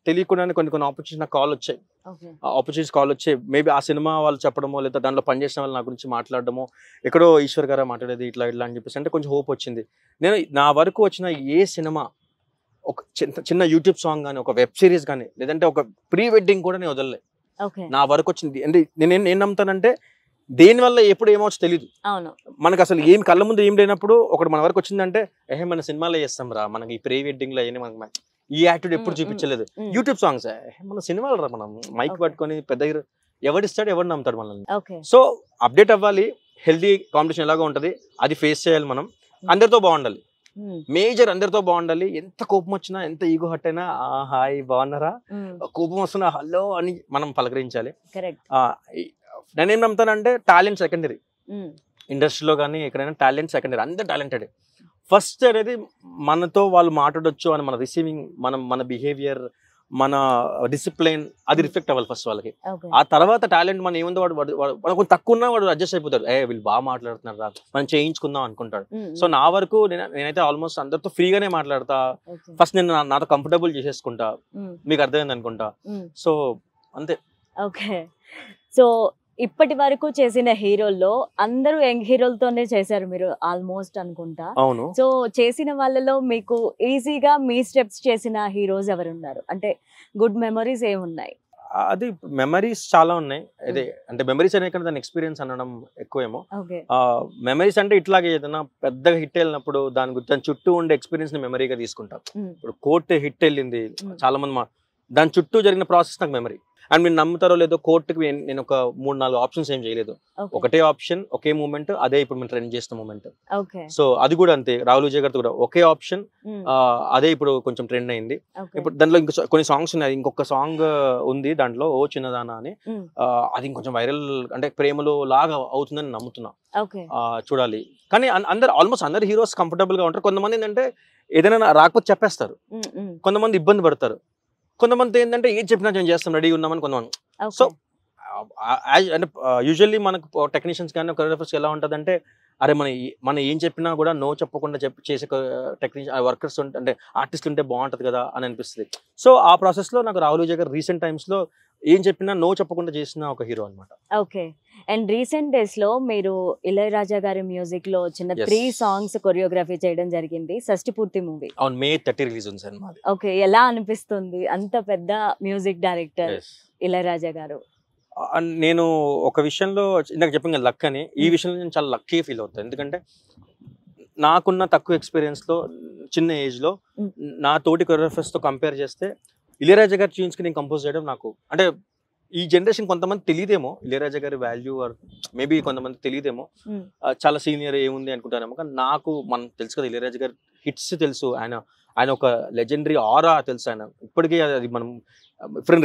తెలియకుండానే కొన్ని ఆపర్చునిటీస్ నాకు కాల్ వచ్చాయి. ఆపర్చునిటీస్ కాల్ వచ్చాయి. మేబీ ఆ సినిమా వాళ్ళు చెప్పడమో లేదా దాంట్లో పనిచేసిన వాళ్ళు నా గురించి మాట్లాడడమో, ఎక్కడో ఈశ్వర్ గారు మాట్లాడేది ఇట్లా అని చెప్పేసి అంటే కొంచెం హోప్ వచ్చింది. నేను నా వరకు వచ్చిన ఏ సినిమా, ఒక చిన్న యూట్యూబ్ సాంగ్ కానీ, ఒక వెబ్ సిరీస్ కానీ, లేదంటే ఒక ప్రీ వెడ్డింగ్ కూడా నేను వదలలే. నా వరకు వచ్చింది అంటే నేను ఏం నమ్ముతానంటే దేని వల్ల ఎప్పుడు ఏమవచ్చు తెలియదు. మనకు అసలు ఏం కళ్ళ ముందు ఏం లేనప్పుడు ఒకటి మన వరకు వచ్చిందంటే మన సినిమాలో చేస్తాం రా, మనకి ఈ ప్రీ వెడ్డింగ్ లో మనకి ఈ యాటిట్యూడ్ ఎప్పుడు చూపించలేదు. యూట్యూబ్ సాంగ్స్ మన సినిమాలు రా, మనం మైక్ పట్టుకొని పెద్ద ఎవడిస్తాడు, ఎవరు నమ్ముతాడు మనల్ని. సో అప్డేట్ అవ్వాలి, హెల్దీ కాంపిటీషన్ ఎలాగో ఉంటది, అది ఫేస్ చేయాలి. మనం అందరితో బాగుండాలి, మేజర్ అందరితో బాగుండాలి. ఎంత కోపం వచ్చినా, ఎంత ఈగో హట్ అయినా హాయ్ బాగున్నారా, కోపం వస్తున్నా హలో అని మనం పలకరించాలి. నేనేం నమ్ముతానంటే టాలెంట్ సెకండరీ, ఇండస్ట్రీలో కానీ ఎక్కడైనా టాలెంట్ సెకండరీ, అందరు టాలెంటెడ్. ఫస్ట్ అనేది మనతో వాళ్ళు మాట్లాడొచ్చు అని మన రిసీవింగ్, మన బిహేవియర్, మన డిసిప్లిన్ అది రిఫ్లెక్ట్ అవ్వాలి ఫస్ట్ వాళ్ళకి. ఆ తర్వాత టాలెంట్ మనం ఏముందో వాడు కొంచెం తక్కువ ఉన్నా వాడు అడ్జస్ట్ అయిపోతాడు, వీళ్ళు బాగా మాట్లాడుతున్నారు రా మనం చేయించుకుందాం అనుకుంటాడు. సో నా వరకు నేనైతే ఆల్మోస్ట్ అందరితో ఫ్రీగానే మాట్లాడతా. ఫస్ట్ నేను నాతో కంఫర్టబుల్ చేసేసుకుంటా, మీకు అర్థమైంది అనుకుంటా. సో అంతే. ఓకే, సో ఇప్పటి వరకు చేసిన హీరోల్లో అందరూ యంగ్ హీరోలతోనే చేశారు మీరు ఆల్మోస్ట్ అనుకుంటా. అవును. సో చేసిన వాళ్ళలో మీకు ఈజీగా మీ స్టెప్స్ చేసిన హీరోస్ ఎవరున్నారు, అంటే గుడ్ మెమరీస్ ఏమున్నాయి? అది మెమరీస్ చాలా ఉన్నాయి. అదే అంటే మెమరీస్ అనే కన్నా దాని ఎక్స్పీరియన్స్ అనడం ఎక్కువేమో. మెమరీస్ అంటే ఇట్లాగే ఏదైనా పెద్దగా హిట్ వెళ్ళినప్పుడు దాని చుట్టూ ఉండే ఎక్స్పీరియన్స్ ని మెమరీగా తీసుకుంటాం. ఇప్పుడు కోర్టు హిట్ వెళ్ళింది, చాలా మంది దాని చుట్టూ జరిగిన ప్రాసెస్ నాకు మెమరీ. అండ్ మీరు నమ్ముతారో లేదో, కోర్టుకి నేను ఒక 3-4 ఆప్షన్స్ ఏం చేయలేదు, ఒకటే ఆప్షన్, ఒకే మూమెంట్, అదే ఇప్పుడు మేము ట్రెండ్ చేసిన మూమెంట్. సో అది కూడా అంతే, రాహుల్ విజయ్ గారితో కూడా ఒకే ఆప్షన్, అదే ఇప్పుడు కొంచెం ట్రెండ్ అయింది. ఇప్పుడు దాంట్లో ఇంకా కొన్ని సాంగ్స్ ఉన్నాయి, ఇంకొక సాంగ్ ఉంది దాంట్లో ఓ చిన్నదానా అని, అది ఇంకొంచెం వైరల్, అంటే ప్రేమలో లాగా అవుతుందని నమ్ముతున్నా. చూడాలి. కానీ ఆల్మోస్ట్ అందరు హీరోస్ కంఫర్టబుల్ గా ఉంటారు. కొంతమంది ఏంటంటే ఏదైనా రాకపోతే చెప్పేస్తారు, కొంతమంది ఇబ్బంది పడతారు, కొంతమంది ఏంటంటే ఏం చెప్పినా నేను చేస్తాం రెడీ ఉన్నామని కొంతమంది. సో అంటే యూజువల్లీ మనకు టెక్నీషియన్స్ కానీ కొరియోగ్రాఫర్స్ ఎలా ఉంటుంది అంటే, అరే మనం ఏం చెప్పినా కూడా నో చెప్పకుండా చేసే టెక్నీషియన్ వర్కర్స్ అంటే ఆర్టిస్టులు ఉంటే బాగుంటుంది కదా అని అనిపిస్తుంది. సో ఆ ప్రాసెస్లో నాకు రాహుల్ విజయ్ గారు రీసెంట్ టైమ్స్లో ఏం చెప్పినా నో చెప్పకుండా చేసిన ఒక హీరో అనమాట. ఓకే. అండ్ రీసెంట్ డేస్ లో మీరు ఇళయరాజా గారి మ్యూజిక్ లో వచ్చిన Yes. 3 సాంగ్స్ కొరియోగ్రఫీ చేయడం జరిగింది. షష్టి పూర్తి మూవీ. అవును, May 30 రిలీజ్ ఉంది సినిమా. ఓకే. ఎలా అనిపిస్తుంది అంత పెద్ద మ్యూజిక్ డైరెక్టర్ ఇళయరాజా గారు? నేను ఒక విషయంలో ఇందాక చెప్పాను కదా లక్ అని, ఈ విషయంలో నేను చాలా లక్కీ ఫీల్ అవుతాను. ఎందుకంటే నాకున్న తక్కువ ఎక్స్పీరియన్స్లో, చిన్న ఏజ్లో నా తోటి కొరియోగ్రాఫర్స్తో కంపేర్ చేస్తే ఇళయరాజా గారి ట్యూన్స్కి నేను కంపోజ్ చేయడం నాకు అంటే ఈ జనరేషన్ కొంతమంది తెలియదేమో ఇళయరాజా గారి వాల్యూ, ఆర్ మేబీ కొంతమంది తెలియదేమో, చాలా సీనియర్ ఏముంది అనుకుంటానేమో. కానీ నాకు మనం తెలుసు కదా ఇళయరాజా గారి హిట్స్ తెలుసు, ఆయన ఒక లెజెండరీ ఆరా తెలుసు. ఆయన ఇప్పటికీ అది మనం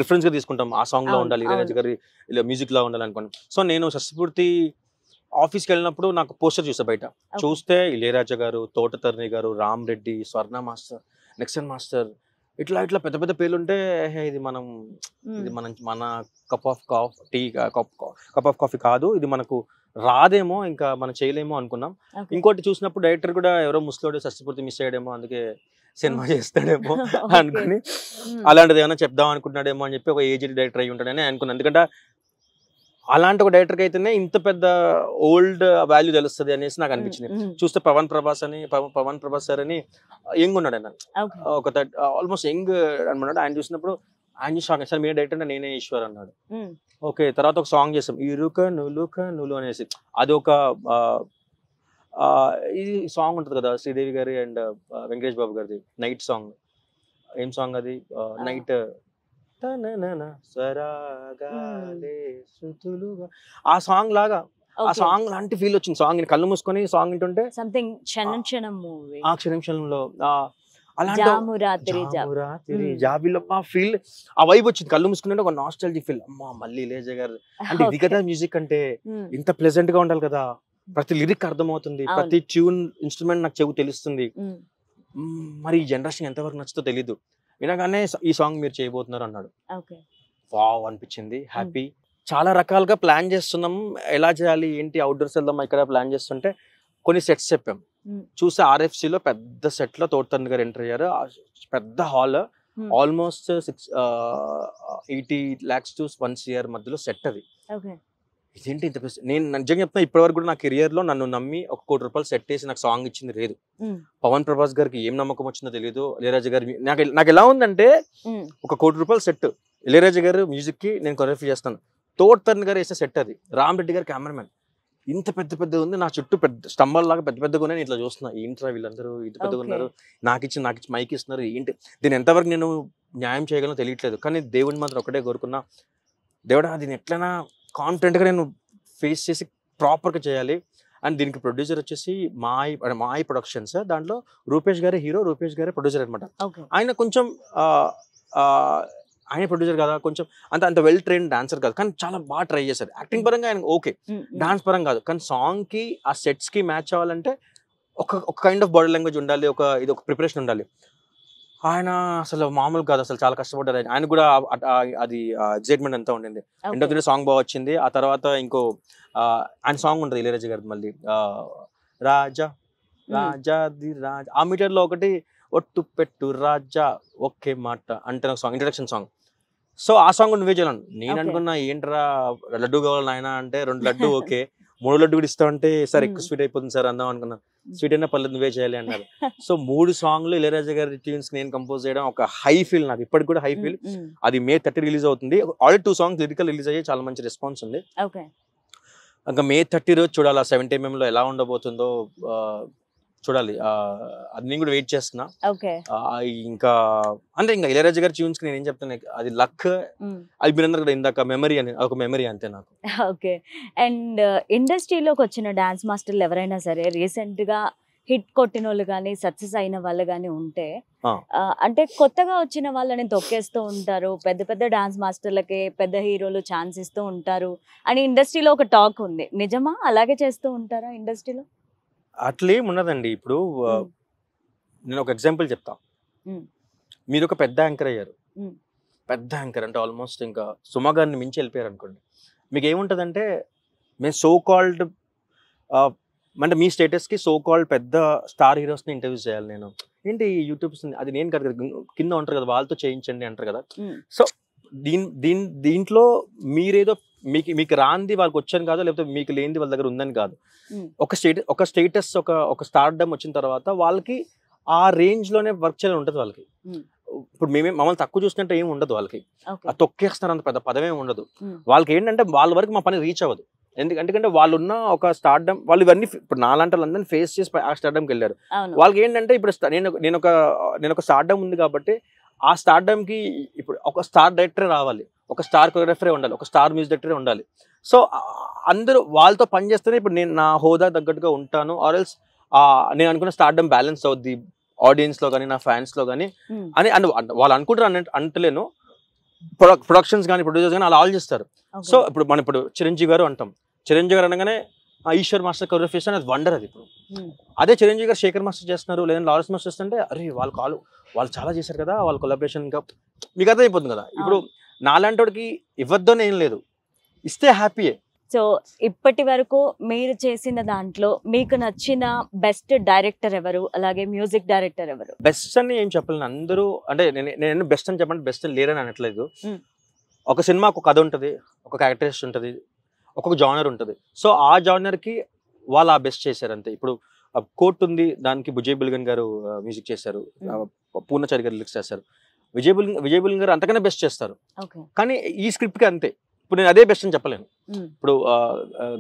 రిఫరెన్స్ గా తీసుకుంటాం. ఆ సాంగ్ లో ఉండాలి ఇళయరాజా గారి, ఇలా మ్యూజిక్ లో ఉండాలి అనుకోండి. సో నేను షష్టిపూర్తి ఆఫీస్కి వెళ్ళినప్పుడు నాకు పోస్టర్ చూసా బయట. చూస్తే ఇళయరాజా గారు, తోటతరణి గారు, రామ్ రెడ్డి, స్వర్ణ మాస్టర్, నెక్సన్ మాస్టర్, ఇట్లా పెద్ద పెద్ద పేర్లు ఉంటే ఇది మన కప్ ఆఫ్ కాఫీ కాదు, ఇది మనకు రాదేమో, ఇంకా మనం చేయలేమో అనుకున్నాం. ఇంకోటి చూసినప్పుడు డైరెక్టర్ కూడా ఎవరో ముస్లోడు షష్టిపూర్తి మిస్ అయ్యాడేమో, అందుకే సినిమా చేస్తాడేమో అనుకుని అలాంటిది ఏమైనా చెప్దాం అనుకుంటున్నాడేమో అని చెప్పి ఒక ఏజ్డ్ డైరెక్టర్ అయి ఉంటాడని అనుకున్నాను. ఎందుకంటే అలాంటి ఒక డైరెక్టర్కి అయితేనే ఇంత పెద్ద ఓల్డ్ వాల్యూ తెలుస్తుంది అనేసి నాకు అనిపించింది. చూస్తే పవన్ ప్రభాస్ సార్ అని యంగ్ ఉన్నాడు ఆయన, ఒక ఆల్మోస్ట్ యంగ్ అనమాట. ఆయన చూసినప్పుడు ఆయన సాంగ్ సార్ మీరు డైరెక్టర్ నేనే ఈశ్వర్ అన్నాడు. ఓకే, తర్వాత ఒక సాంగ్ చేసాం ఇరుక నులు అనేసి, అది ఒక ఇది సాంగ్ ఉంటుంది కదా శ్రీదేవి గారి అండ్ వెంకటేష్ బాబు గారిది, నైట్ సాంగ్. ఏం సాంగ్ అది? నైట్ ఆ సాంగ్ లాగా, ఆ సాంగ్ లాంటి ఫీల్ వచ్చింది. సాంగ్ కళ్ళు మూసుకొని సాంగ్ వింటుంటే సంథింగ్ క్షణం మూవీ, ఆ క్షణంలో జాబిలో ఆ ఫీల్, ఆ వైబ్ వచ్చింది. కళ్ళు మూసుకుంటే ఒక నాస్టాలజీ ఫీల్. అమ్మా మళ్ళీ ఇళయరాజా గారు అంటే ఇది కదా మ్యూజిక్ అంటే, ఇంత ప్లెజెంట్ గా ఉండాలి కదా, ప్రతి లిరిక్ అర్థమవుతుంది, ప్రతి ట్యూన్ ఇన్స్ట్రుమెంట్ నాకు చెవు తెలుస్తుంది. మరి ఈ జనరేషన్ ఎంతవరకు నచ్చుతో తెలీదు. వినగానే ఈ సాంగ్ మీరు చేయబోతున్నారు అన్నాడు. వావ్ అనిపించింది, హ్యాపీ. చాలా రకాలుగా ప్లాన్ చేస్తున్నాం, ఎలా చేయాలి ఏంటి, అవుట్డోర్స్ వెళ్దాం ఇక్కడ ప్లాన్ చేస్తుంటే కొన్ని సెట్స్ చెప్పాం. చూస్తే RFC లో పెద్ద సెట్ లో తోటతరణి గారు ఎంటర్ అయ్యారు. పెద్ద hall, almost 80 lakhs to 1 crore మధ్యలో సెట్. అది ఇదేంటి ఇంత నేను నిజంగా చెప్తున్నా, ఇప్పటి వరకు కూడా నా కెరియర్ లో నన్ను నమ్మి ₹1 కోటి సెట్ వేసి నాకు సాంగ్ ఇచ్చింది లేదు. పవన్ ప్రభాస్ గారికి ఏం నమ్మకం వచ్చిందో తెలియదు. ఇళయరాజా గారి నాకు ఎలా ఉందంటే, ₹1 కోటి సెట్, ఇళయరాజా గారు మ్యూజిక్ కి నేను కొరియోగ్రఫీ చేస్తాను, తోటతరణి గారు వేసే సెట్ అది, రామ్ రెడ్డి గారు కెమెరామెన్, ఇంత పెద్ద ఉంది. నా చుట్టూ పెద్ద స్తంభాలలాగా పెద్దగా ఉన్నాయి. ఇట్లా చూస్తున్నా, ఏంట్రా వీళ్ళందరూ ఇంత పెద్దగా ఉన్నారు, నాకు ఇచ్చి మైక్ ఇస్తున్నారు, ఏంటి దీన్ని ఎంతవరకు నేను న్యాయం చేయగలను తెలియట్లేదు. కానీ దేవుడిని మాత్రం ఒకటే కోరుకున్నా, దేవుడా దీన్ని ఎట్లైనా కాన్ఫిడెంట్గా నేను ఫేస్ చేసి ప్రాపర్గా చేయాలి. అండ్ దీనికి ప్రొడ్యూసర్ వచ్చేసి మాయి ప్రొడక్షన్స్. దాంట్లో రూపేష్ గారి హీరో, రూపేష్ గారి ప్రొడ్యూసర్ అనమాట. ఆయన కొంచెం ఆయన ప్రొడ్యూసర్ కదా, కొంచెం అంత వెల్ ట్రైన్ డాన్సర్ కాదు, కానీ చాలా బాగా ట్రై చేశారు. యాక్టింగ్ పరంగా ఆయన ఓకే, డాన్స్ పరంగా కాదు, కానీ సాంగ్ కి ఆ సెట్స్ కి మ్యాచ్ అవ్వాలంటే ఒక కైండ్ ఆఫ్ బాడీ లాంగ్వేజ్ ఉండాలి, ఇది ఒక ప్రిపరేషన్ ఉండాలి. ఆయన అసలు మామూలు కాదు, అసలు చాలా కష్టపడ్డారు. ఆయన కూడా అది ఎక్సైట్మెంట్ అంతా ఉండింది. End of the day song బాగా వచ్చింది. ఆ తర్వాత ఇంకో ఆయన సాంగ్ ఉంటుంది ఇళయరాజా గారి, మళ్ళీ రాజా ఆ మీటర్ లో ఒకటి ఒట్టు పెట్టు రాజా ఒకే మాట అంటే ఒక సాంగ్, ఇంట్రడక్షన్ సాంగ్. సో ఆ సాంగ్ నువ్వే చేయాలను. నేను అనుకున్నా ఏంట్రా లడ్డు కావాలి నాయన అంటే, 2 లడ్డు ఓకే, 3 లడ్డు కూడా ఇస్తా అంటే, సార్ ఎక్కువ స్వీట్ అయిపోతుంది సార్ అందాం అనుకున్నా. స్వీట్ అయినా పర్లేదు నువ్వే చేయాలి అన్నారు. సో 3 సాంగ్లు ఇళయరాజా గారి ట్యూన్స్ నేను కంపోజ్ చేయడం ఒక హై ఫీల్, నాకు ఇప్పటికి కూడా హై ఫీల్. అది May 30 రిలీజ్ అవుతుంది. ఆల్రెడీ 2 సాంగ్స్ లిరికల్ రిలీజ్ అయ్యి చాలా మంచి రెస్పాన్స్ ఉంది. ఇంకా May 30 రోజు చూడాలి 70mm లో ఎలా ఉండబోతుందో చూడాలి. అది నేను కూడా వెయిట్ చేస్తున్నా. ఇంకా అంటే ఇంకా ఇళయరాజా గారి ట్యూన్స్ కి నేను ఏం చెప్తాను, అది లక్. అది మీరందరూ కూడా ఇందాక మెమరీ అని, ఒక మెమరీ అంతే నాకు. ఓకే. అండ్ ఇండస్ట్రీలోకి వచ్చిన డాన్స్ మాస్టర్లు ఎవరైనా సరే రీసెంట్ గా హిట్ కొట్టిన వాళ్ళు కానీ సక్సెస్ అయిన వాళ్ళు కానీ ఉంటే, అంటే కొత్తగా వచ్చిన వాళ్ళని తొక్కేస్తూ ఉంటారు, పెద్ద డాన్స్ మాస్టర్లకి పెద్ద హీరోలు ఛాన్స్ ఇస్తూ ఉంటారు అని ఇండస్ట్రీలో ఒక టాక్ ఉంది. నిజమా? అలాగే చేస్తూ ఉంటారా ఇండస్ట్రీలో? అట్లేం ఉన్నదండి. ఇప్పుడు నేను ఒక ఎగ్జాంపుల్ చెప్తా. మీరు ఒక పెద్ద యాంకర్ అయ్యారు, పెద్ద యాంకర్ అంటే ఆల్మోస్ట్ ఇంకా సుమ గారిని మించి వెళ్ళిపోయారు అనుకోండి. మీకు ఏముంటుందంటే, మేము సో కాల్డ్ అంటే మీ స్టేటస్కి సో కాల్డ్ పెద్ద స్టార్ హీరోస్ని ఇంటర్వ్యూ చేయాలి. నేను ఏంటి యూట్యూబ్స్, అది నేను కదా కింద ఉంటారు కదా, వాళ్ళతో చేయించండి అంటారు కదా. సో దీంట్లో మీరేదో మీకు రాంది వాళ్ళకి వచ్చాను కాదు, లేకపోతే మీకు లేనిది వాళ్ళ దగ్గర ఉందని కాదు. ఒక స్టేటస్ ఒక స్టార్డమ్ వచ్చిన తర్వాత వాళ్ళకి ఆ రేంజ్ లోనే వర్క్ చేయాలని ఉంటుంది వాళ్ళకి. ఇప్పుడు మమ్మల్ని తక్కువ చూసినట్టు ఏమి ఉండదు వాళ్ళకి, తొక్కేస్తున్నారు అంత పెద్ద పదమే ఉండదు వాళ్ళకి. ఏంటంటే వాళ్ళ వరకు మా పని రీచ్ అవ్వదు. ఎందుకంటే వాళ్ళు ఉన్న ఒక స్టార్డమ్, వాళ్ళు ఇవన్నీ ఇప్పుడు నాలాంటి వాళ్ళందరినీ ఫేస్ చేసి ఆ స్టార్డమ్కి వెళ్ళారు. వాళ్ళకి ఏంటంటే ఇప్పుడు నేను ఒక స్టార్డమ్ ఉంది కాబట్టి ఆ స్టార్డమ్ కి ఇప్పుడు ఒక స్టార్ డైరెక్టరే రావాలి, ఒక స్టార్ కొరియోగ్రాఫరే ఉండాలి, ఒక స్టార్ మ్యూజిక్ డైరెక్టరే ఉండాలి. సో అందరూ వాళ్ళతో పనిచేస్తేనే ఇప్పుడు నేను నా హోదా తగ్గట్టుగా ఉంటాను, ఆర్ ఎల్స్ నేను అనుకున్న స్టార్డమ్ బ్యాలెన్స్ అవుద్ది ఆడియన్స్ లో కానీ నా ఫ్యాన్స్ లో కానీ అని వాళ్ళు అనుకుంటారు అంటలేను. ప్రొడక్షన్స్ కానీ ప్రొడ్యూసర్స్ కానీ అలా ఆలోచిస్తారు. సో ఇప్పుడు చిరంజీవి గారు అంటాం, చిరంజీవి గారు అనగానే ఈశ్వర్ మాస్టర్ కొరియోగ్రఫీ అది వండర్. అది ఇప్పుడు అదే చిరంజీవి గారు శేఖర్ మాస్టర్ చేస్తున్నారు, లేదంటే లారెన్స్ మాస్టర్ చేస్తుంటే అరే వాళ్ళు చాలా చేశారు కదా, వాళ్ళ కొలాబరేషన్ ఇంకా మీకు అర్థం అయిపోతుంది కదా. ఇప్పుడు నాలాంటి వాడికి ఇవ్వద్దు అని ఏం లేదు, ఇస్తే హ్యాపీయే. సో ఇప్పటి వరకు మీరు చేసిన దాంట్లో మీకు నచ్చిన బెస్ట్ డైరెక్టర్ ఎవరు, అలాగే మ్యూజిక్ డైరెక్టర్ ఎవరు? బెస్ట్ అని ఏం చెప్పలేను, అందరూ అంటే నేను బెస్ట్ అని చెప్పండి, బెస్ట్ లేరని అనట్లేదు. ఒక సినిమాకు ఒక కథ ఉంటుంది, ఒక క్యారెక్టరిస్ట్ ఉంటుంది, ఒక్కొక్క జానర్ ఉంటుంది. సో ఆ జానర్కి వాళ్ళు ఆ బెస్ట్ చేశారు అంతే. ఇప్పుడు కోర్ట్ ఉంది, దానికి విజయ్ బుల్గన్ గారు మ్యూజిక్ చేశారు, పూర్ణచారి గారు లిరిక్స్ చేశారు. విజయ్ బుల్గన్ గారు అంతకన్నా బెస్ట్ చేస్తారు, కానీ ఈ స్క్రిప్ట్కి అంతే. ఇప్పుడు నేను అదే బెస్ట్ అని చెప్పలేను. ఇప్పుడు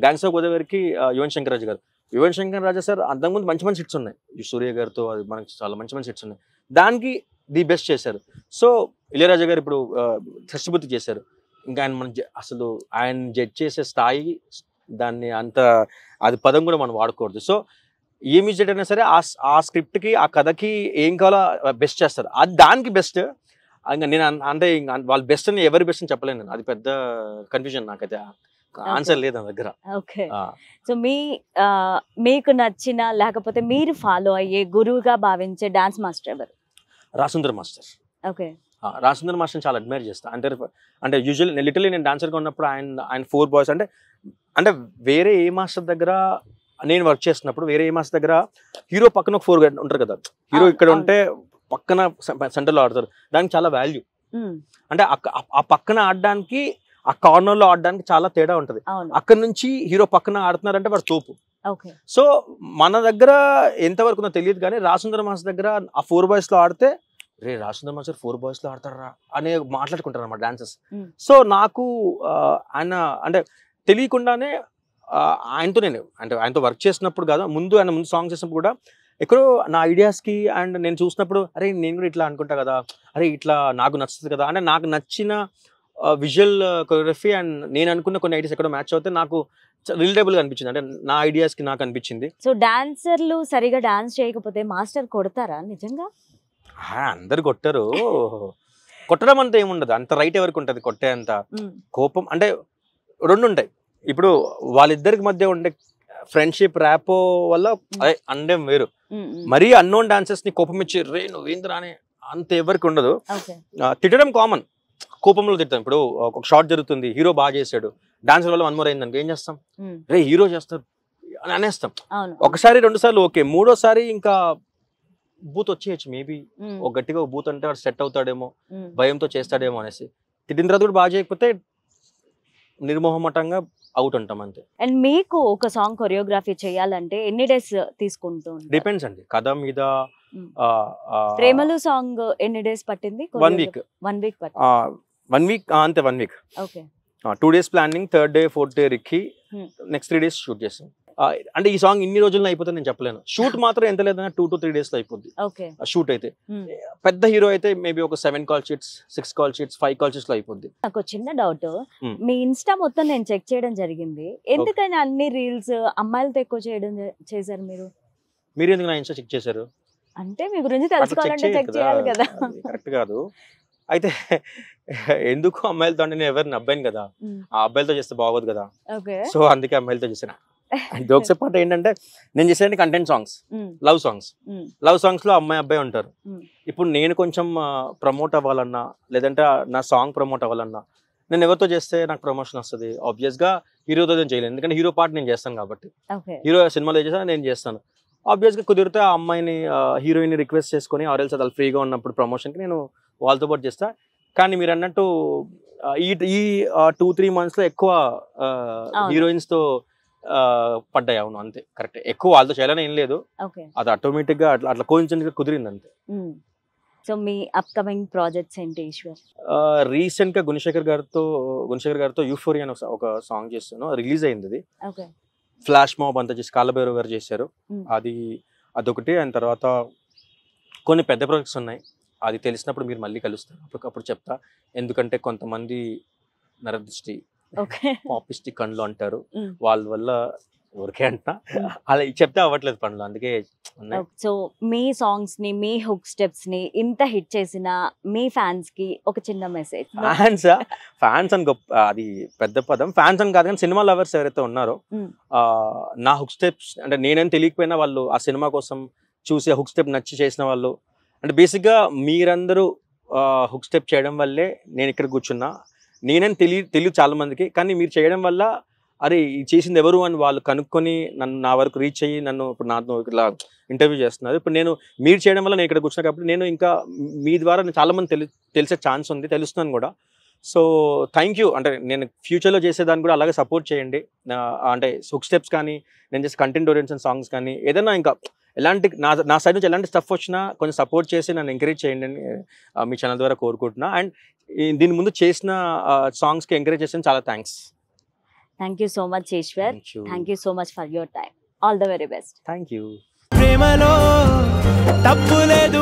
గ్యాంగ్స్ ఆఫ్ గోదావరికి యువన్ శంకర్ రాజా సార్ అంతకుముందు మంచి హిట్స్ ఉన్నాయి, సూర్య గారితో అది మనకి చాలా మంచి హిట్స్ ఉన్నాయి, దానికి ది బెస్ట్ చేశారు. సో ఇళయరాజా గారు ఇప్పుడు షష్టిబుద్ధి చేశారు, ఇంకా అసలు ఆయన జడ్జ్ చేసే స్థాయి దాన్ని అది పదం కూడా మనం వాడకూడదు. సో ఏ మ్యూజిక్ అయినా సరే ఆ స్క్రిప్ట్కి ఆ కథకి ఏం కావాలో బెస్ట్ చేస్తారు, అది దానికి బెస్ట్. ఇంకా నేను అంటే వాళ్ళు బెస్ట్ అని ఎవరి బెస్ట్ అని చెప్పలేను నేను, అది పెద్ద కన్ఫ్యూజన్, నాకైతే ఆన్సర్ లేదు నా దగ్గర. ఓకే, సో మీకు నచ్చిన లేకపోతే మీరు ఫాలో అయ్యే గురువుగా భావించే డాన్స్ మాస్టర్ ఎవరు? రాసుందర్ మాస్టర్. ఓకే, రాసుందర్ మాస్టర్ చాలా అడ్మైర్ చేస్తాను. అంటే యూజువల్లీ లిటరలీ నేను డాన్సర్గా ఉన్నప్పుడు ఆయన 4 బాయ్స్ అంటే వేరే ఏ మాస్టర్ దగ్గర నేను వర్క్ చేస్తున్నప్పుడు వేరే ఏ మాస్టర్ దగ్గర హీరో పక్కన ఒక 4 ఉంటారు కదా, హీరో ఇక్కడ ఉంటే పక్కన సెంటర్లో ఆడతారు, దానికి చాలా వాల్యూ. అంటే ఆ పక్కన ఆడడానికి ఆ కార్నర్ లో ఆడడానికి చాలా తేడా ఉంటది. అక్కడ నుంచి హీరో పక్కన ఆడుతున్నారంటే వాడు తోపు. సో మన దగ్గర ఎంతవరకు నాకు తెలియదు, కానీ రాసుందర్ మాస్టర్ దగ్గర ఆ 4 బాయ్స్ లో ఆడితే రే రాసుందర్ మాస్టర్ 4 బాయ్స్ లో ఆడతారా అనే మాట్లాడుకుంటారు అన్నమాట డాన్సర్స్. సో నాకు ఆయన అంటే తెలియకుండానే ఆయనతో వర్క్ చేసినప్పుడు కాదు, ముందు సాంగ్ చేసినప్పుడు కూడా ఎక్కడో నా ఐడియాస్కి అండ్ నేను చూసినప్పుడు అరే నేను కూడా ఇట్లా అనుకుంటా కదా, అరే ఇట్లా నాకు నచ్చుతుంది కదా, అంటే నాకు నచ్చిన విజువల్ కొరియోగ్రఫీ అండ్ నేను అనుకున్న కొన్ని ఐడియాస్ ఎక్కడో మ్యాచ్ అవుతే నాకు రిలేటబుల్ గా అనిపించింది, అంటే నా ఐడియాస్ కి నాకు అనిపించింది. సో డాన్సర్లు సరిగా డాన్స్ చేయకపోతే మాస్టర్ కొడతారా నిజంగా? అందరు కొట్టరు, కొట్టడం అంతా ఏముండదు, అంత రైట్ ఎవరికి ఉంటది కొట్టే అంత కోపం. అంటే 2 ఉంటాయి, ఇప్పుడు వాళ్ళిద్దరికి మధ్య ఉండే ఫ్రెండ్షిప్ ర్యాపో వల్ల అదే అండేం వేరు. మరీ అన్నోన్ డాన్సర్స్ ని కోపం ఇచ్చి రే నువ్వేంద్రా అని అంత ఎవరికి ఉండదు. తిట్టడం కామన్, కోపంలో తిడతాం. ఇప్పుడు ఒక షాట్ జరుగుతుంది, హీరో బాగా చేశాడు, డాన్సర్ వల్ల 1 మోర్ అయింది అనుకో, ఏం చేస్తాం, రే హీరో చేస్తారు అని అనేస్తాం. 1 సారి 2 సార్లు ఓకే, 3వ సారి ఇంకా బూత్ వచ్చేయచ్చు, మేబీ ఒక గట్టిగా బూత్ అంటే వాడు సెట్ అవుతాడేమో, భయంతో చేస్తాడేమో అనేసి. తిట్టిన తర్వాత కూడా బాగా చేయకపోతే నిర్మోహమటంగా అవుట్ ఉంటాం అంతే. అండ్ మీకు ఒక సాంగ్ కొరియోగ్రఫీ చేయాలంటే ఎన్ని డేస్ తీసుకుంటూ? డిపెండ్స్ అండి కథ మీద. ప్రేమలు సాంగ్ ఎన్ని డేస్ పట్టింది? 1 వీక్. 1 వీక్ అంతే. 1 week. Okay, 2 days planning, 3rd day 4th day recce, next 3 days shoot చేస్తాం. అంటే ఈ సాంగ్ ఇన్ని రోజుల్లో అయిపోతుంది నేను చెప్పలేను, షూట్ మాత్రం ఎంత లేదన్నా 2 to 3 days లో అయిపోద్ది షూట్ అయితే. పెద్ద హీరో అయితే మేబీ ఒక 7 call sheets, 6 call sheets, 5 call sheets లో అయిపోద్ది. నాకు చిన్న డౌట్, మీ ఇన్స్టా మొత్తం నేను చెక్ చేయడం జరిగింది, ఎందుకని అన్ని రీల్స్ అమ్మాయిలతో ఎక్కువ చేశారు మీరు? మీరు ఎందుకు నా ఇన్స్టా చెక్ చేశారు? అంటే మీ గురించి తెలుసుకోవాలంటే చెక్ చేయాలి కదా. కరెక్ట్ కాదు. అయితే ఎందుకు అమ్మాయిలతో అంటే నేను ఎవరిని అబ్బాయిని కదా, ఆ అబ్బాయిలతో చేస్తే బాగోదు కదా, సో అందుకే అమ్మాయిలతో చేశాను. జోక్స్ పాట ఏంటంటే నేను చేసేది కంటెంట్ సాంగ్స్, లవ్ సాంగ్స్ లో అమ్మాయి అబ్బాయి ఉంటారు. ఇప్పుడు నేను కొంచెం ప్రమోట్ అవ్వాలన్నా, లేదంటే నా సాంగ్ ప్రమోట్ అవ్వాలన్నా నేను ఎవరితో చేస్తే నాకు ప్రమోషన్ వస్తుంది? ఆబ్వియస్ గా హీరోతో నేను చేయలేను, ఎందుకంటే హీరో పార్ట్ నేను చేస్తాను కాబట్టి. హీరో సినిమాలో చేసినా నేను చేస్తాను. ఆబ్వియస్ గా కుదిరితే ఆ అమ్మాయిని హీరోయిన్ రిక్వెస్ట్ చేసుకుని ఆర్ఎల్స్ అది ఫ్రీగా ఉన్నప్పుడు ప్రమోషన్ కి నేను వాళ్ళతో పాటు చేస్తా. కానీ మీరు అన్నట్టు ఈ 2-3 months లో ఎక్కువ హీరోయిన్స్ తో పడ్డాయి. అవును, అంతే కరెక్ట్. ఎక్కువ వాళ్ళతో చేయాలని ఏం లేదు, అది ఆటోమేటిక్ గా అట్లా కోఇన్సిడెంట్ గా కుదిరింది అంతే. సో మీ అప్కమింగ్ ప్రాజెక్ట్స్ ఏంటి ఈశ్వర్? రీసెంట్ గా గుణశేఖర్ గారితో యూఫోరియా అని ఒక సాంగ్ చేస్తాను, రిలీజ్ అయింది. అది ఫ్లాష్ మాబ్ అంతా చేసి కాళ్ళభైరవ్ గారు చేశారు, అదొకటి. అండ్ తర్వాత కొన్ని పెద్ద ప్రాజెక్ట్స్ ఉన్నాయి, అది తెలిసినప్పుడు మీరు మళ్ళీ కలుస్తారు, అప్పుడు చెప్తా. ఎందుకంటే కొంతమంది నరదృష్టి పాపిస్టిక్ కళ్ళు అంటారు, వాళ్ళ వల్ల ఊరికే అంటున్నా, అలా చెప్తే అవ్వట్లేదు పనులు, అందుకే. సో మీ సాంగ్స్ ని, మీ హుక్ స్టెప్స్ ని ఇంత హిట్ చేసిన మీ ఫ్యాన్స్ కి ఒక చిన్న మెసేజ్. ఫ్యాన్స్ అని గొప్ప, అది పెద్ద పదం. ఫ్యాన్స్ అని కాదు కానీ సినిమా లవర్స్ ఎవరైతే ఉన్నారో, నా హుక్ స్టెప్స్ అంటే నేనేం తెలియకపోయినా వాళ్ళు ఆ సినిమా కోసం చూసి హుక్ స్టెప్ నచ్చి చేసిన వాళ్ళు, అంటే బేసిక్గా మీరందరూ హుక్ స్టెప్ చేయడం వల్లే నేను ఇక్కడ కూర్చున్నా. నేనేం తెలియదు చాలా మందికి, కానీ మీరు చేయడం వల్ల అరే చేసింది ఎవరు అని వాళ్ళు కనుక్కొని నా వరకు రీచ్ అయ్యి నన్ను ఇప్పుడు నాతో ఇట్లా ఇంటర్వ్యూ చేస్తున్నారు. ఇప్పుడు మీరు చేయడం వల్ల నేను ఇక్కడ కూర్చున్నా కాబట్టి నేను ఇంకా మీ ద్వారా చాలా మంది తెలిసే ఛాన్స్ ఉంది, తెలుస్తున్నాను కూడా. So thank you. అంటే నేను ఫ్యూచర్లో చేసేదాన్ని కూడా అలాగే సపోర్ట్ చేయండి. అంటే హుక్ స్టెప్స్ కానీ, నేను చేసే కంటెంట్ ఓరియంటెడ్ సాంగ్స్ కానీ, ఏదైనా ఇంకా ఎలాంటి నా సైడ్ నుంచి ఎలాంటి స్టఫ్ వచ్చినా కొంచెం సపోర్ట్ చేసి నన్ను ఎంకరేజ్ చేయండి అని మీ ఛానల్ ద్వారా కోరుకుంటున్నా. అండ్ దీని ముందు చేసిన సాంగ్స్కి ఎంకరేజ్ చేసిన చాలా thanks. Thank you so much Eshwar. Thank you so much for your time. All the very best. Thank you. ప్రేమలో తప్పు లేదు